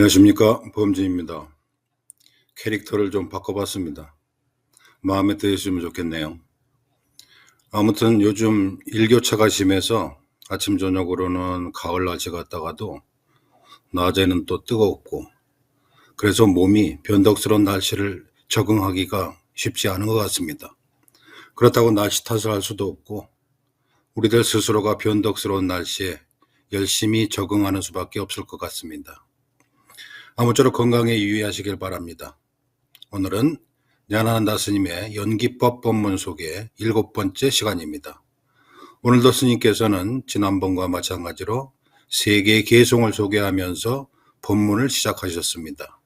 안녕하십니까, 범진입니다. 캐릭터를 좀 바꿔봤습니다. 마음에 드시면 좋겠네요. 아무튼 요즘 일교차가 심해서 아침 저녁으로는 가을 날씨 같다가도 낮에는 또 뜨겁고, 그래서 몸이 변덕스러운 날씨를 적응하기가 쉽지 않은 것 같습니다. 그렇다고 날씨 탓을 할 수도 없고, 우리들 스스로가 변덕스러운 날씨에 열심히 적응하는 수밖에 없을 것 같습니다. 아무쪼록 건강에 유의하시길 바랍니다. 오늘은 냐나한다 스님의 연기법 법문 소개 7번째 시간입니다. 오늘도 스님께서는 지난번과 마찬가지로 세 개의 개송을 소개하면서 법문을 시작하셨습니다.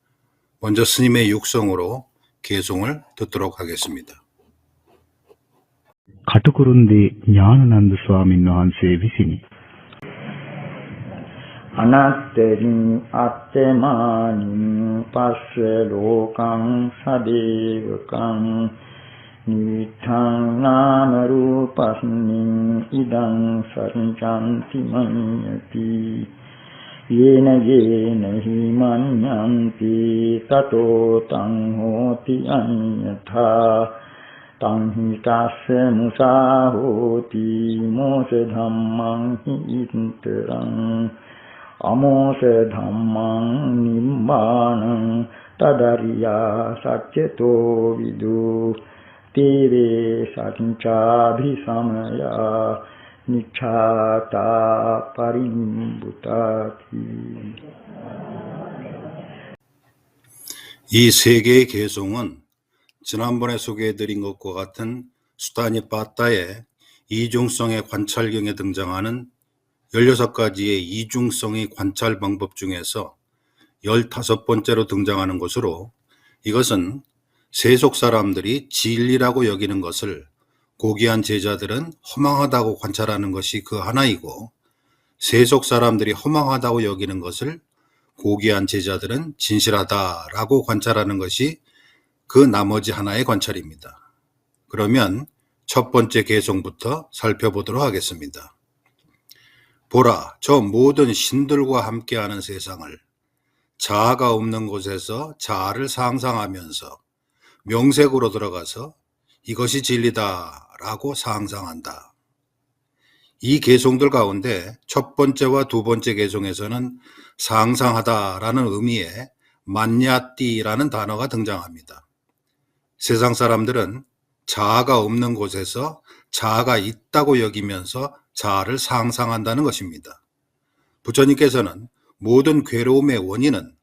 먼저 스님의 육성으로 개송을 듣도록 하겠습니다. කටුකුරුන්දී ඥානানন্দ ස්වාමීන් වහන්සේ විසිනි. අනත්තරින් අත්තමානින් පස්ස ලෝකං සදේවකං නිවිඨං නාම රූපස්මින් ඉදං සච්ඡන්ති මඤ්ඤති යේන යේන හි මඤ්ඤන්ති තතෝ තං හෝති අඤ්ඤථා තං හි තස්ස මුසා හෝති මෝස ධම්මං හි ඉන්තරං අමෝස ධම්මං නිම්බාණං තදරියා සච්චතෝ විදු තීරේ සච්ඡාභි සමයා නිච්ඡාතා පරිනිම්බුතාති. 이 세 개의 개송은 지난번에 소개해드린 것과 같은 수타니 빠따의 이중성의 관찰경에 등장하는 16가지의 이중성의 관찰 방법 중에서 15번째로 등장하는 것으로, 이것은 세속 사람들이 진리라고 여기는 것을 고귀한 제자들은 허망하다고 관찰하는 것이 그 하나이고, 세속 사람들이 허망하다고 여기는 것을 고귀한 제자들은 진실하다라고 관찰하는 것이 그 나머지 하나의 관찰입니다. 그러면 첫 번째 개송부터 살펴보도록 하겠습니다. 보라, 저 모든 신들과 함께하는 세상을 자아가 없는 곳에서 자아를 상상하면서 명색으로 들어가서 이것이 진리다라고 상상한다. 이 개송들 가운데 첫 번째와 두 번째 개송에서는 상상하다라는 의미의 만야띠라는 단어가 등장합니다. 세상 사람들은 자아가 없는 곳에서 자아가 있다고 여기면서 자아를 상상한다는 것입니다. 부처님께서는 모든 괴로움의 원인은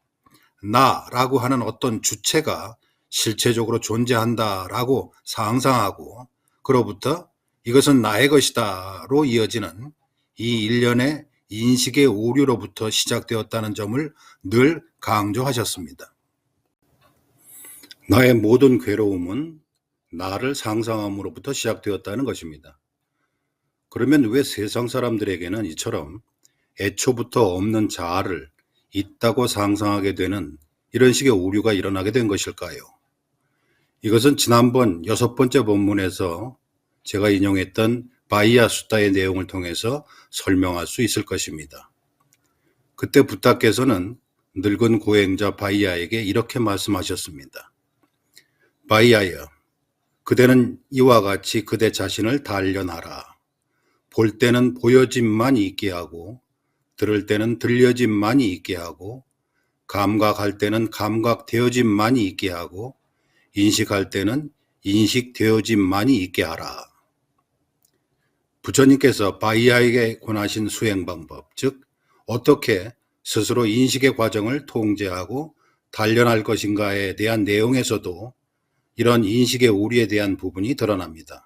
나라고 하는 어떤 주체가 실체적으로 존재한다라고 상상하고, 그로부터 이것은 나의 것이다로 이어지는 이 일련의 인식의 오류로부터 시작되었다는 점을 늘 강조하셨습니다. 나의 모든 괴로움은 나를 상상함으로부터 시작되었다는 것입니다. 그러면 왜 세상 사람들에게는 이처럼 애초부터 없는 자아를 있다고 상상하게 되는 이런 식의 오류가 일어나게 된 것일까요? 이것은 지난번 6번째 본문에서 제가 인용했던 바이야 수타의 내용을 통해서 설명할 수 있을 것입니다. 그때 부타께서는 늙은 고행자 바이야에게 이렇게 말씀하셨습니다. 바이야여, 그대는 이와 같이 그대 자신을 단련하라. 볼 때는 보여짐만 있게 하고, 들을 때는 들려짐만이 있게 하고, 감각할 때는 감각되어짐만이 있게 하고, 인식할 때는 인식되어짐만이 있게 하라. 부처님께서 바이야에게 권하신 수행 방법, 즉 어떻게 스스로 인식의 과정을 통제하고 단련할 것인가에 대한 내용에서도 이런 인식의 오류에 대한 부분이 드러납니다.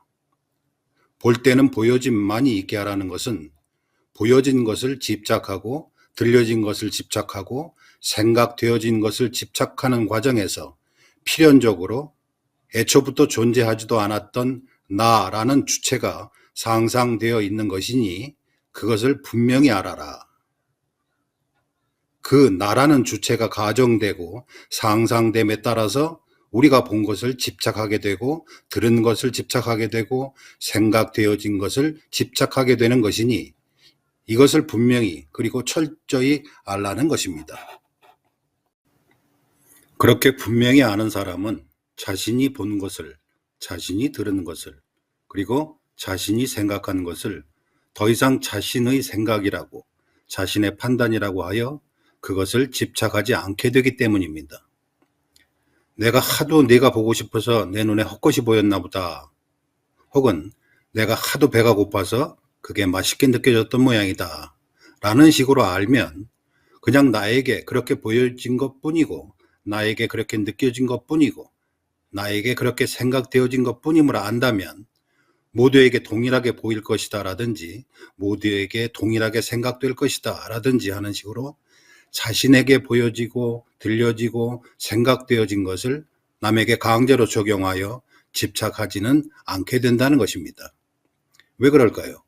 볼 때는 보여짐만이 있게 하라는 것은 보여진 것을 집착하고 들려진 것을 집착하고 생각되어진 것을 집착하는 과정에서 필연적으로 애초부터 존재하지도 않았던 나라는 주체가 상상되어 있는 것이니 그것을 분명히 알아라. 그 나라는 주체가 가정되고 상상됨에 따라서 우리가 본 것을 집착하게 되고 들은 것을 집착하게 되고 생각되어진 것을 집착하게 되는 것이니 이것을 분명히 그리고 철저히 알라는 것입니다. 그렇게 분명히 아는 사람은 자신이 본 것을, 자신이 들은 것을, 그리고 자신이 생각한 것을 더 이상 자신의 생각이라고, 자신의 판단이라고 하여 그것을 집착하지 않게 되기 때문입니다. 내가 하도 네가 보고 싶어서 내 눈에 헛것이 보였나 보다. 혹은 내가 하도 배가 고파서 그게 맛있게 느껴졌던 모양이다. 라는 식으로 알면 그냥 나에게 그렇게 보여진 것 뿐이고, 나에게 그렇게 느껴진 것 뿐이고, 나에게 그렇게 생각되어진 것 뿐임을 안다면 모두에게 동일하게 보일 것이다 라든지 모두에게 동일하게 생각될 것이다 라든지 하는 식으로 자신에게 보여지고 들려지고 생각되어진 것을 남에게 강제로 적용하여 집착하지는 않게 된다는 것입니다. 왜 그럴까요?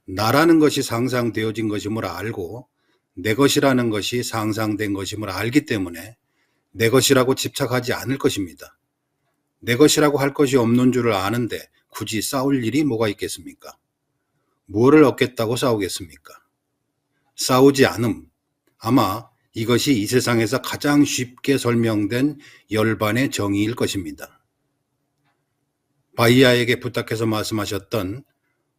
나라는 것이 상상되어진 것임을 알고 내 것이라는 것이 상상된 것임을 알기 때문에 내 것이라고 집착하지 않을 것입니다. 내 것이라고 할 것이 없는 줄을 아는데 굳이 싸울 일이 뭐가 있겠습니까? 무엇을 얻겠다고 싸우겠습니까? 싸우지 않음. 아마 이것이 이 세상에서 가장 쉽게 설명된 열반의 정의일 것입니다. 바이아에게 부탁해서 말씀하셨던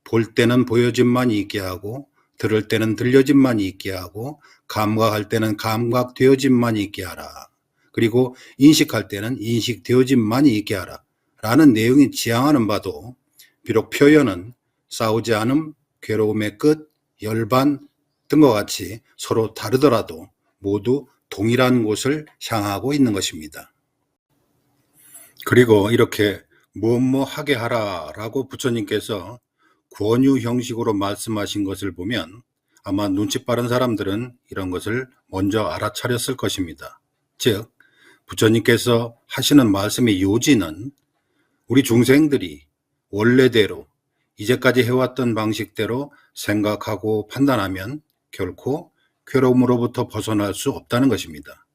볼 때는 보여짐만 있게 하고 들을 때는 들려짐만 있게 하고 감각할 때는 감각되어짐만 있게 하라. 그리고 인식할 때는 인식되어짐만 있게 하라. 라는 내용이 지향하는 바도 비록 표현은 싸우지 않음, 괴로움의 끝, 열반 등과 같이 서로 다르더라도 모두 동일한 곳을 향하고 있는 것입니다. 그리고 이렇게 무엇 하게 하라 라고 부처님께서 권유 형식으로 말씀하신 것을 보면 아마 눈치 빠른 사람들은 이런 것을 먼저 알아차렸을 것입니다. 즉, 부처님께서 하시는 말씀의 요지는 우리 중생들이 원래대로 이제까지 해왔던 방식대로 생각하고 판단하면 결코 괴로움으로부터 벗어날 수 없다는 것입니다.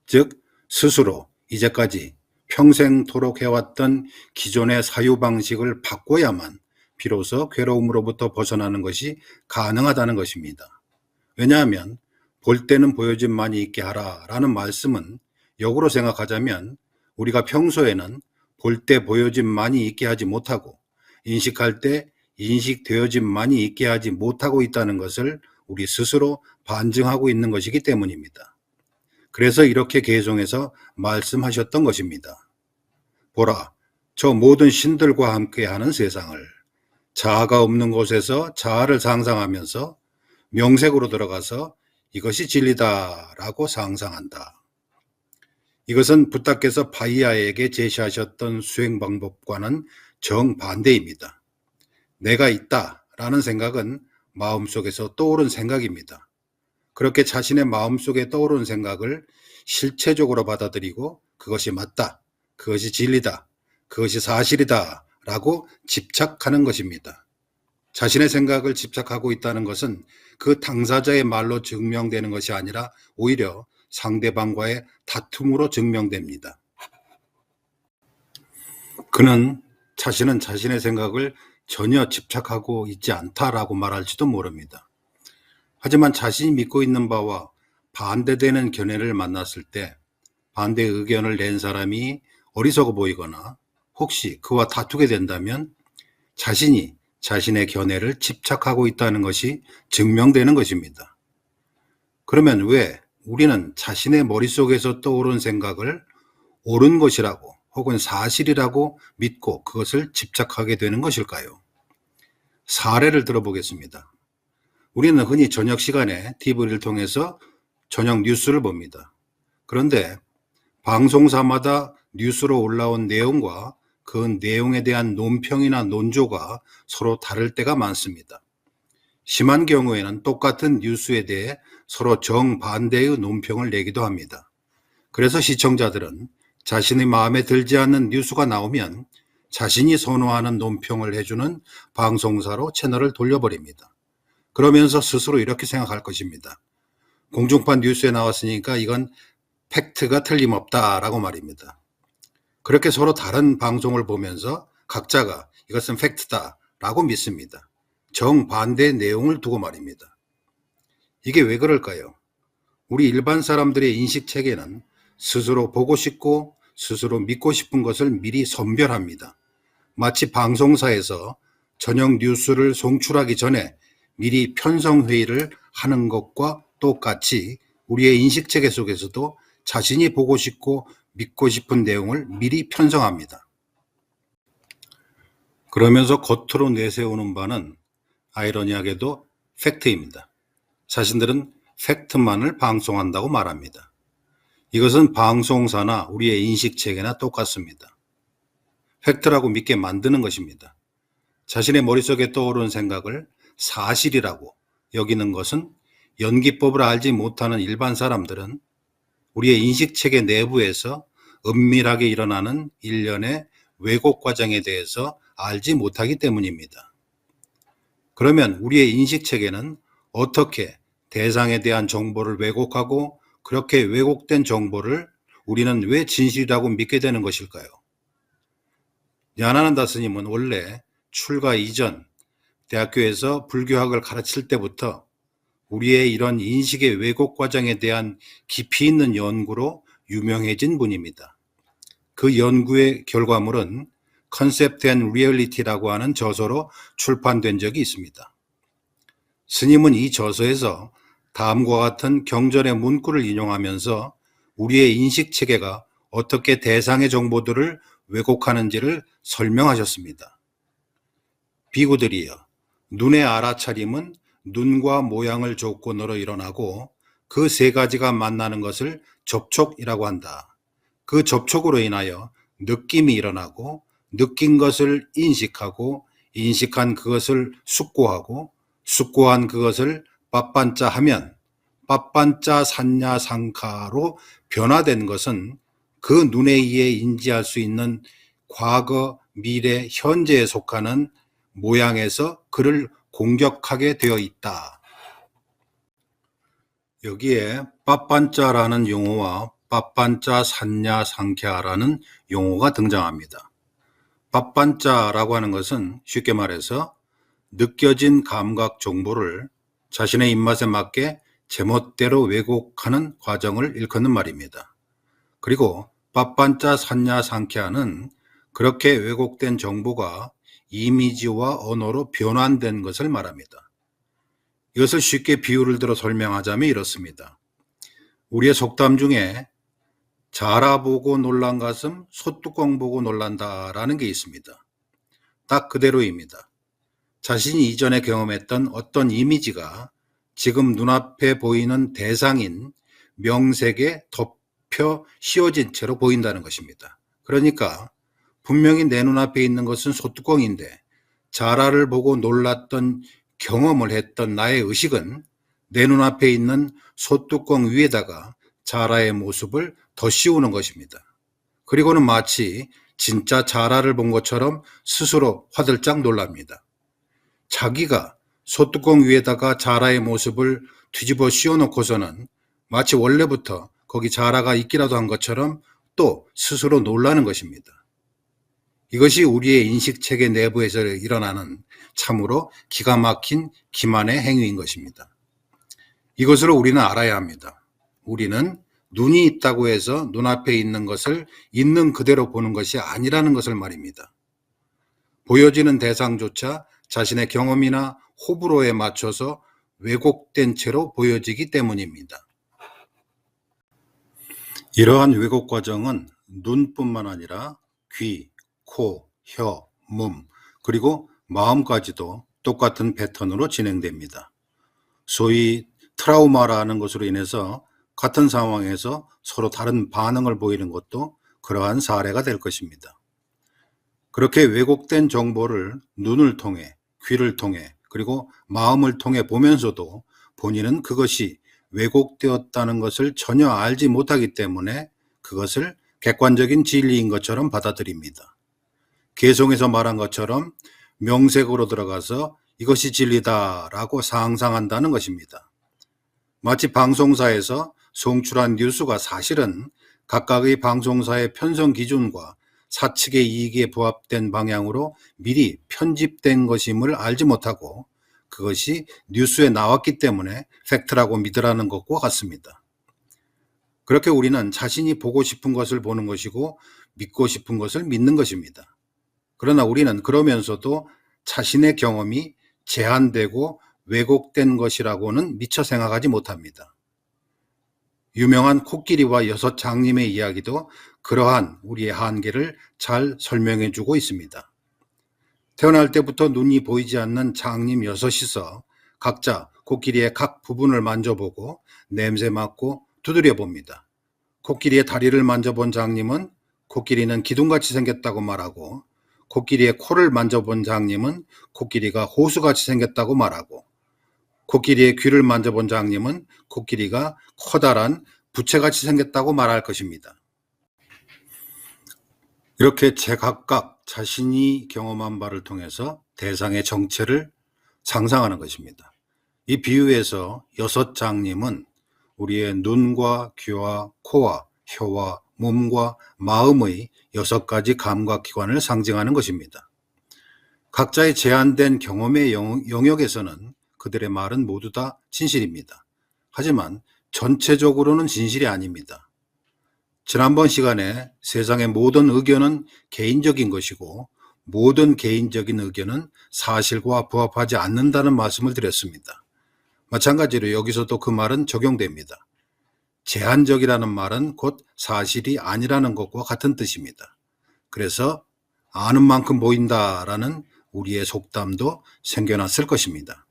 즉, 스스로 이제까지 평생토록 해왔던 기존의 사유방식을 바꿔야만 비로소 괴로움으로부터 벗어나는 것이 가능하다는 것입니다. 왜냐하면 볼 때는 보여짐만이 있게 하라 라는 말씀은 역으로 생각하자면 우리가 평소에는 볼 때 보여짐만이 있게 하지 못하고 인식할 때 인식되어짐만이 있게 하지 못하고 있다는 것을 우리 스스로 반증하고 있는 것이기 때문입니다. 그래서 이렇게 개송해서 말씀하셨던 것입니다. 보라, 저 모든 신들과 함께하는 세상을 자아가 없는 곳에서 자아를 상상하면서 명색으로 들어가서 이것이 진리다라고 상상한다. 이것은 부타께서 바이아에게 제시하셨던 수행 방법과는 정반대입니다. 내가 있다라는 생각은 마음속에서 떠오른 생각입니다. 그렇게 자신의 마음속에 떠오른 생각을 실체적으로 받아들이고 그것이 맞다, 그것이 진리다, 그것이 사실이다 라고 집착하는 것입니다. 자신의 생각을 집착하고 있다는 것은 그 당사자의 말로 증명되는 것이 아니라 오히려 상대방과의 다툼으로 증명됩니다. 그는 자신은 자신의 생각을 전혀 집착하고 있지 않다라고 말할지도 모릅니다. 하지만 자신이 믿고 있는 바와 반대되는 견해를 만났을 때 반대 의견을 낸 사람이 어리석어 보이거나 혹시 그와 다투게 된다면 자신이 자신의 견해를 집착하고 있다는 것이 증명되는 것입니다. 그러면 왜 우리는 자신의 머릿속에서 떠오른 생각을 옳은 것이라고 혹은 사실이라고 믿고 그것을 집착하게 되는 것일까요? 사례를 들어보겠습니다. 우리는 흔히 저녁 시간에 TV를 통해서 저녁 뉴스를 봅니다. 그런데 방송사마다 뉴스로 올라온 내용과 그 내용에 대한 논평이나 논조가 서로 다를 때가 많습니다. 심한 경우에는 똑같은 뉴스에 대해 서로 정반대의 논평을 내기도 합니다. 그래서 시청자들은 자신의 마음에 들지 않는 뉴스가 나오면 자신이 선호하는 논평을 해주는 방송사로 채널을 돌려버립니다. 그러면서 스스로 이렇게 생각할 것입니다. 공중파 뉴스에 나왔으니까 이건 팩트가 틀림없다라고 말입니다. 그렇게 서로 다른 방송을 보면서 각자가 이것은 팩트다라고 믿습니다. 정반대의 내용을 두고 말입니다. 이게 왜 그럴까요? 우리 일반 사람들의 인식 체계는 스스로 보고 싶고 스스로 믿고 싶은 것을 미리 선별합니다. 마치 방송사에서 저녁 뉴스를 송출하기 전에 미리 편성회의를 하는 것과 똑같이 우리의 인식체계 속에서도 자신이 보고 싶고 믿고 싶은 내용을 미리 편성합니다. 그러면서 겉으로 내세우는 바는 아이러니하게도 팩트입니다. 자신들은 팩트만을 방송한다고 말합니다. 이것은 방송사나 우리의 인식체계나 똑같습니다. 팩트라고 믿게 만드는 것입니다. 자신의 머릿속에 떠오르는 생각을 사실이라고 여기는 것은 연기법을 알지 못하는 일반 사람들은 우리의 인식체계 내부에서 은밀하게 일어나는 일련의 왜곡 과정에 대해서 알지 못하기 때문입니다. 그러면 우리의 인식체계는 어떻게 대상에 대한 정보를 왜곡하고 그렇게 왜곡된 정보를 우리는 왜 진실이라고 믿게 되는 것일까요? 냐나난다 스님은 원래 출가 이전 대학교에서 불교학을 가르칠 때부터 우리의 이런 인식의 왜곡 과정에 대한 깊이 있는 연구로 유명해진 분입니다. 그 연구의 결과물은 Concept and Reality라고 하는 저서로 출판된 적이 있습니다. 스님은 이 저서에서 다음과 같은 경전의 문구를 인용하면서 우리의 인식체계가 어떻게 대상의 정보들을 왜곡하는지를 설명하셨습니다. 비구들이여, 눈의 알아차림은 눈과 모양을 조건으로 일어나고 그 세 가지가 만나는 것을 접촉이라고 한다. 그 접촉으로 인하여 느낌이 일어나고 느낀 것을 인식하고 인식한 그것을 숙고하고 숙고한 그것을 빠빤짜 하면 빠빤짜 산냐 상카로 변화된 것은 그 눈에 의해 인지할 수 있는 과거, 미래, 현재에 속하는 모양에서 그를 공격하게 되어 있다. 여기에 빠빤짜라는 용어와 빠빤짜 산냐 상캬라는 용어가 등장합니다. 빠빤짜라고 하는 것은 쉽게 말해서 느껴진 감각 정보를 자신의 입맛에 맞게 제멋대로 왜곡하는 과정을 일컫는 말입니다. 그리고 빠빤짜 산냐 상캬는 그렇게 왜곡된 정보가 이미지와 언어로 변환된 것을 말합니다. 이것을 쉽게 비유를 들어 설명하자면 이렇습니다. 우리의 속담 중에 자라 보고 놀란 가슴, 소뚜껑 보고 놀란다라는 게 있습니다. 딱 그대로입니다. 자신이 이전에 경험했던 어떤 이미지가 지금 눈앞에 보이는 대상인 명색에 덮여 씌워진 채로 보인다는 것입니다. 그러니까 분명히 내 눈앞에 있는 것은 소뚜껑인데 자라를 보고 놀랐던 경험을 했던 나의 의식은 내 눈앞에 있는 소뚜껑 위에다가 자라의 모습을 더 씌우는 것입니다. 그리고는 마치 진짜 자라를 본 것처럼 스스로 화들짝 놀랍니다. 자기가 소뚜껑 위에다가 자라의 모습을 뒤집어 씌워놓고서는 마치 원래부터 거기 자라가 있기라도 한 것처럼 또 스스로 놀라는 것입니다. 이것이 우리의 인식체계 내부에서 일어나는 참으로 기가 막힌 기만의 행위인 것입니다. 이것으로 우리는 알아야 합니다. 우리는 눈이 있다고 해서 눈앞에 있는 것을 있는 그대로 보는 것이 아니라는 것을 말입니다. 보여지는 대상조차 자신의 경험이나 호불호에 맞춰서 왜곡된 채로 보여지기 때문입니다. 이러한 왜곡 과정은 눈뿐만 아니라 귀, 코, 혀, 몸, 그리고 마음까지도 똑같은 패턴으로 진행됩니다. 소위 트라우마라는 것으로 인해서 같은 상황에서 서로 다른 반응을 보이는 것도 그러한 사례가 될 것입니다. 그렇게 왜곡된 정보를 눈을 통해, 귀를 통해, 그리고 마음을 통해 보면서도 본인은 그것이 왜곡되었다는 것을 전혀 알지 못하기 때문에 그것을 객관적인 진리인 것처럼 받아들입니다. 개성에서 말한 것처럼 명색으로 들어가서 이것이 진리다라고 상상한다는 것입니다. 마치 방송사에서 송출한 뉴스가 사실은 각각의 방송사의 편성 기준과 사측의 이익에 부합된 방향으로 미리 편집된 것임을 알지 못하고 그것이 뉴스에 나왔기 때문에 팩트라고 믿으라는 것과 같습니다. 그렇게 우리는 자신이 보고 싶은 것을 보는 것이고 믿고 싶은 것을 믿는 것입니다. 그러나 우리는 그러면서도 자신의 경험이 제한되고 왜곡된 것이라고는 미처 생각하지 못합니다. 유명한 코끼리와 6장님의 이야기도 그러한 우리의 한계를 잘 설명해 주고 있습니다. 태어날 때부터 눈이 보이지 않는 장님 6이서 각자 코끼리의 각 부분을 만져보고 냄새 맡고 두드려 봅니다. 코끼리의 다리를 만져본 장님은 코끼리는 기둥같이 생겼다고 말하고, 코끼리의 코를 만져본 장님은 코끼리가 호수같이 생겼다고 말하고, 코끼리의 귀를 만져본 장님은 코끼리가 커다란 부채같이 생겼다고 말할 것입니다. 이렇게 제각각 자신이 경험한 바를 통해서 대상의 정체를 상상하는 것입니다. 이 비유에서 6장님은 우리의 눈과 귀와 코와 혀와 몸과 마음의 6가지 감각기관을 상징하는 것입니다. 각자의 제한된 경험의 영역에서는 그들의 말은 모두 다 진실입니다. 하지만 전체적으로는 진실이 아닙니다. 지난번 시간에 세상의 모든 의견은 개인적인 것이고 모든 개인적인 의견은 사실과 부합하지 않는다는 말씀을 드렸습니다. 마찬가지로 여기서도 그 말은 적용됩니다. 제한적이라는 말은 곧 사실이 아니라는 것과 같은 뜻입니다. 그래서 아는 만큼 보인다라는 우리의 속담도 생겨났을 것입니다.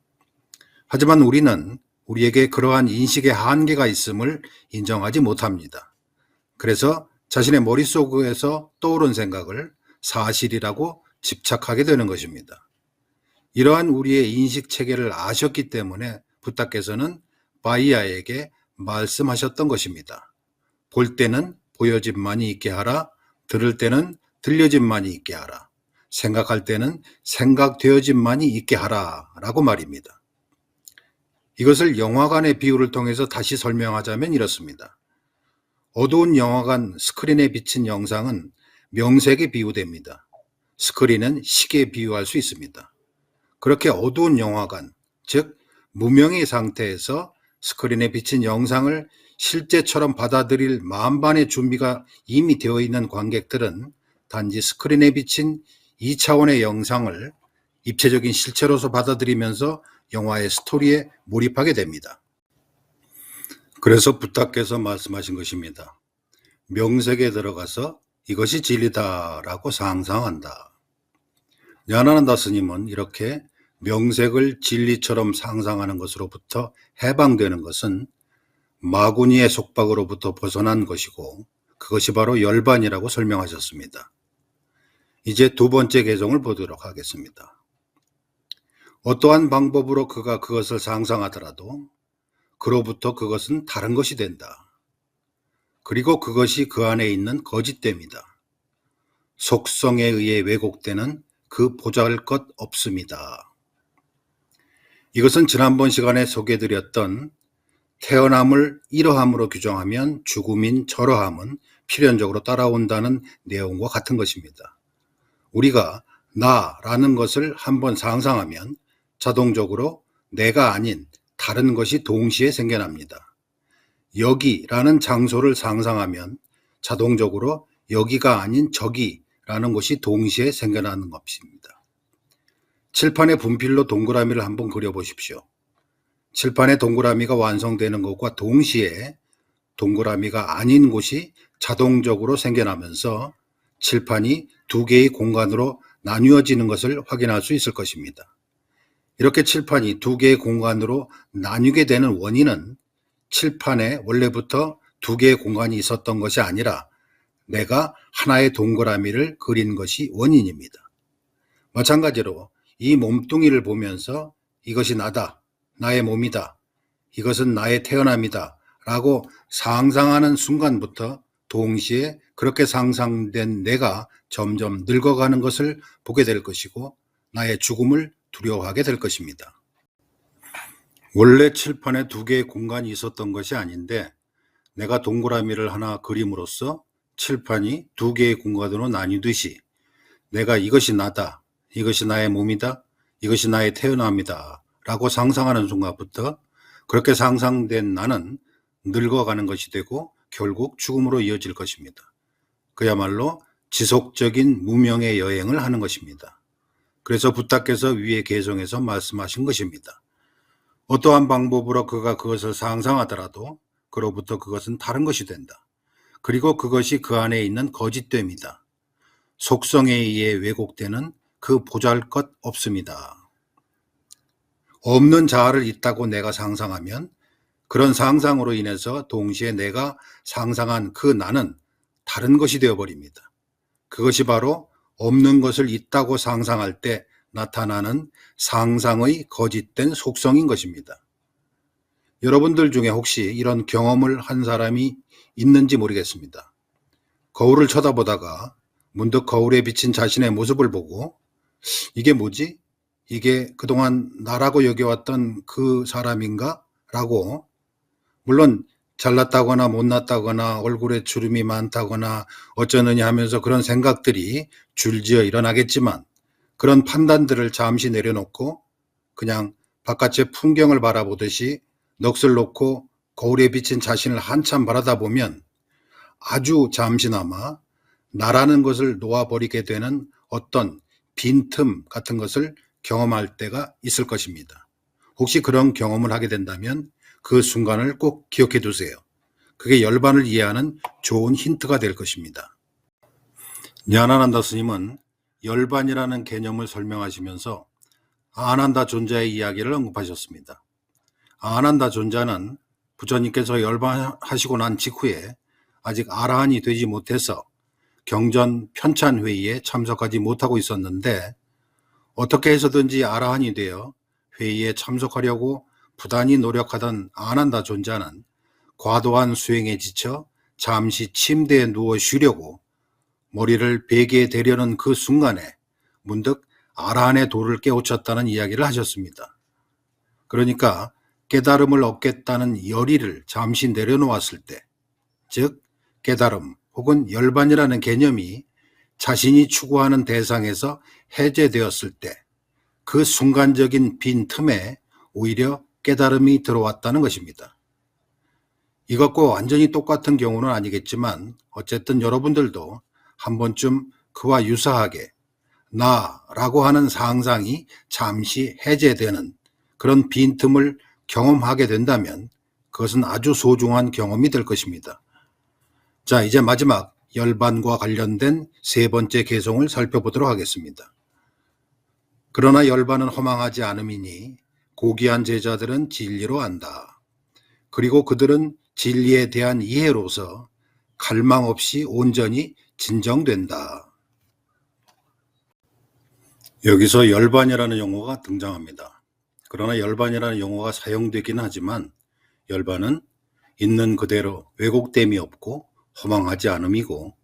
하지만 우리는 우리에게 그러한 인식의 한계가 있음을 인정하지 못합니다. 그래서 자신의 머릿속에서 떠오른 생각을 사실이라고 집착하게 되는 것입니다. 이러한 우리의 인식 체계를 아셨기 때문에 부탁께서는 바이아에게 말씀하셨던 것입니다. 볼 때는 보여짐만이 있게 하라, 들을 때는 들려짐만이 있게 하라, 생각할 때는 생각되어짐만이 있게 하라 라고 말입니다. 이것을 영화관의 비유를 통해서 다시 설명하자면 이렇습니다. 어두운 영화관 스크린에 비친 영상은 명색에 비유됩니다. 스크린은 시계에 비유할 수 있습니다. 그렇게 어두운 영화관, 즉 무명의 상태에서 스크린에 비친 영상을 실제처럼 받아들일 만반의 준비가 이미 되어 있는 관객들은 단지 스크린에 비친 2차원의 영상을 입체적인 실체로서 받아들이면서 영화의 스토리에 몰입하게 됩니다. 그래서 부탁께서 말씀하신 것입니다. 명색에 들어가서 이것이 진리다라고 상상한다. 냐나난다 스님은 이렇게 명색을 진리처럼 상상하는 것으로부터 해방되는 것은 마구니의 속박으로부터 벗어난 것이고 그것이 바로 열반이라고 설명하셨습니다. 이제 두 번째 개정을 보도록 하겠습니다. 어떠한 방법으로 그가 그것을 상상하더라도 그로부터 그것은 다른 것이 된다. 그리고 그것이 그 안에 있는 거짓됨이다. 속성에 의해 왜곡되는 그 보잘것 없음이다. 이것은 지난번 시간에 소개해드렸던 태어남을 이러함으로 규정하면 죽음인 저러함은 필연적으로 따라온다는 내용과 같은 것입니다. 우리가 나라는 것을 한번 상상하면 자동적으로 내가 아닌 다른 것이 동시에 생겨납니다. 여기라는 장소를 상상하면 자동적으로 여기가 아닌 저기라는 것이 동시에 생겨나는 것입니다. 칠판의 분필로 동그라미를 한번 그려보십시오. 칠판의 동그라미가 완성되는 것과 동시에 동그라미가 아닌 곳이 자동적으로 생겨나면서 칠판이 두 개의 공간으로 나뉘어지는 것을 확인할 수 있을 것입니다. 이렇게 칠판이 두 개의 공간으로 나뉘게 되는 원인은 칠판에 원래부터 두 개의 공간이 있었던 것이 아니라 내가 하나의 동그라미를 그린 것이 원인입니다. 마찬가지로 이 몸뚱이를 보면서 이것이 나다, 나의 몸이다, 이것은 나의 태어남이다 라고 상상하는 순간부터 동시에 그렇게 상상된 내가 점점 늙어가는 것을 보게 될 것이고 나의 죽음을 두려워하게 될 것입니다. 원래 칠판에 두 개의 공간이 있었던 것이 아닌데 내가 동그라미를 하나 그림으로써 칠판이 두 개의 공간으로 나뉘듯이 내가 이것이 나다, 이것이 나의 몸이다, 이것이 나의 태어남이다 라고 상상하는 순간부터 그렇게 상상된 나는 늙어가는 것이 되고 결국 죽음으로 이어질 것입니다. 그야말로 지속적인 무명의 여행을 하는 것입니다. 그래서 부탁께서 위의 계성에서 말씀하신 것입니다. 어떠한 방법으로 그가 그것을 상상하더라도 그로부터 그것은 다른 것이 된다. 그리고 그것이 그 안에 있는 거짓됨이다. 속성에 의해 왜곡되는 그 보잘것 없습니다. 없는 자아를 있다고 내가 상상하면 그런 상상으로 인해서 동시에 내가 상상한 그 나는 다른 것이 되어버립니다. 그것이 바로 없는 것을 있다고 상상할 때 나타나는 상상의 거짓된 속성인 것입니다. 여러분들 중에 혹시 이런 경험을 한 사람이 있는지 모르겠습니다. 거울을 쳐다보다가 문득 거울에 비친 자신의 모습을 보고 이게 뭐지? 이게 그동안 나라고 여겨왔던 그 사람인가? 라고, 물론 잘났다거나 못났다거나 얼굴에 주름이 많다거나 어쩌느냐 하면서 그런 생각들이 줄지어 일어나겠지만 그런 판단들을 잠시 내려놓고 그냥 바깥의 풍경을 바라보듯이 넋을 놓고 거울에 비친 자신을 한참 바라다 보면 아주 잠시나마 나라는 것을 놓아버리게 되는 어떤 빈틈 같은 것을 경험할 때가 있을 것입니다. 혹시 그런 경험을 하게 된다면 그 순간을 꼭 기억해 두세요. 그게 열반을 이해하는 좋은 힌트가 될 것입니다. 냐나난다 스님은 열반이라는 개념을 설명하시면서 아난다 존자의 이야기를 언급하셨습니다. 아난다 존자는 부처님께서 열반하시고 난 직후에 아직 아라한이 되지 못해서 경전 편찬회의에 참석하지 못하고 있었는데 어떻게 해서든지 아라한이 되어 회의에 참석하려고 부단히 노력하던 아난다 존자는 과도한 수행에 지쳐 잠시 침대에 누워 쉬려고 머리를 베개에 대려는 그 순간에 문득 아라한의 도를 깨우쳤다는 이야기를 하셨습니다. 그러니까 깨달음을 얻겠다는 열의를 잠시 내려놓았을 때, 즉 깨달음 혹은 열반이라는 개념이 자신이 추구하는 대상에서 해제되었을 때 그 순간적인 빈 틈에 오히려 깨달음이 들어왔다는 것입니다. 이것과 완전히 똑같은 경우는 아니겠지만 어쨌든 여러분들도 한 번쯤 그와 유사하게 나라고 하는 상상이 잠시 해제되는 그런 빈틈을 경험하게 된다면 그것은 아주 소중한 경험이 될 것입니다. 자, 이제 마지막 열반과 관련된 세 번째 개성을 살펴보도록 하겠습니다. 그러나 열반은 허망하지 않음이니 고귀한 제자들은 진리로 안다. 그리고 그들은 진리에 대한 이해로서 갈망 없이 온전히 진정된다. 여기서 열반이라는 용어가 등장합니다. 그러나 열반이라는 용어가 사용되긴 하지만 열반은 있는 그대로 왜곡됨이 없고 허망하지 않음이고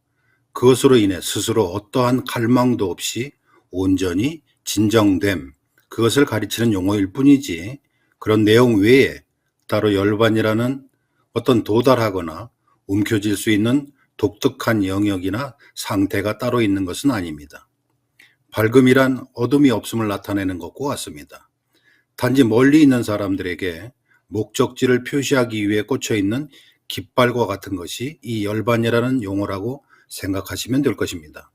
그것으로 인해 스스로 어떠한 갈망도 없이 온전히 진정됨, 그것을 가리치는 용어일 뿐이지 그런 내용 외에 따로 열반이라는 어떤 도달하거나 움켜쥘 수 있는 독특한 영역이나 상태가 따로 있는 것은 아닙니다. 밝음이란 어둠이 없음을 나타내는 것과 같습니다. 단지 멀리 있는 사람들에게 목적지를 표시하기 위해 꽂혀 있는 깃발과 같은 것이 이 열반이라는 용어라고 생각하시면 될 것입니다.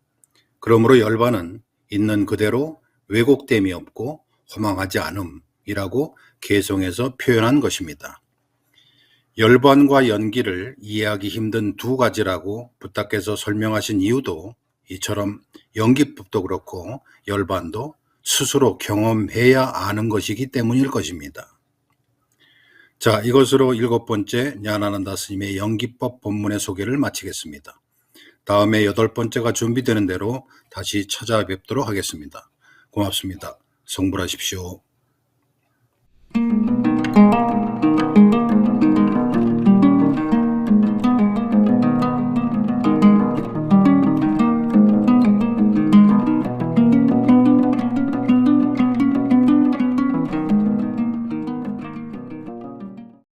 그러므로 열반은 있는 그대로 왜곡됨이 없고 허망하지 않음이라고 개성해서 표현한 것입니다. 열반과 연기를 이해하기 힘든 두 가지라고 부탁께서 설명하신 이유도 이처럼 연기법도 그렇고 열반도 스스로 경험해야 아는 것이기 때문일 것입니다. 자, 이것으로 7번째 냐나난다 스님의 연기법 본문의 소개를 마치겠습니다. 다음에 8번째가 준비되는 대로 다시 찾아뵙도록 하겠습니다. 고맙습니다. 성불하십시오.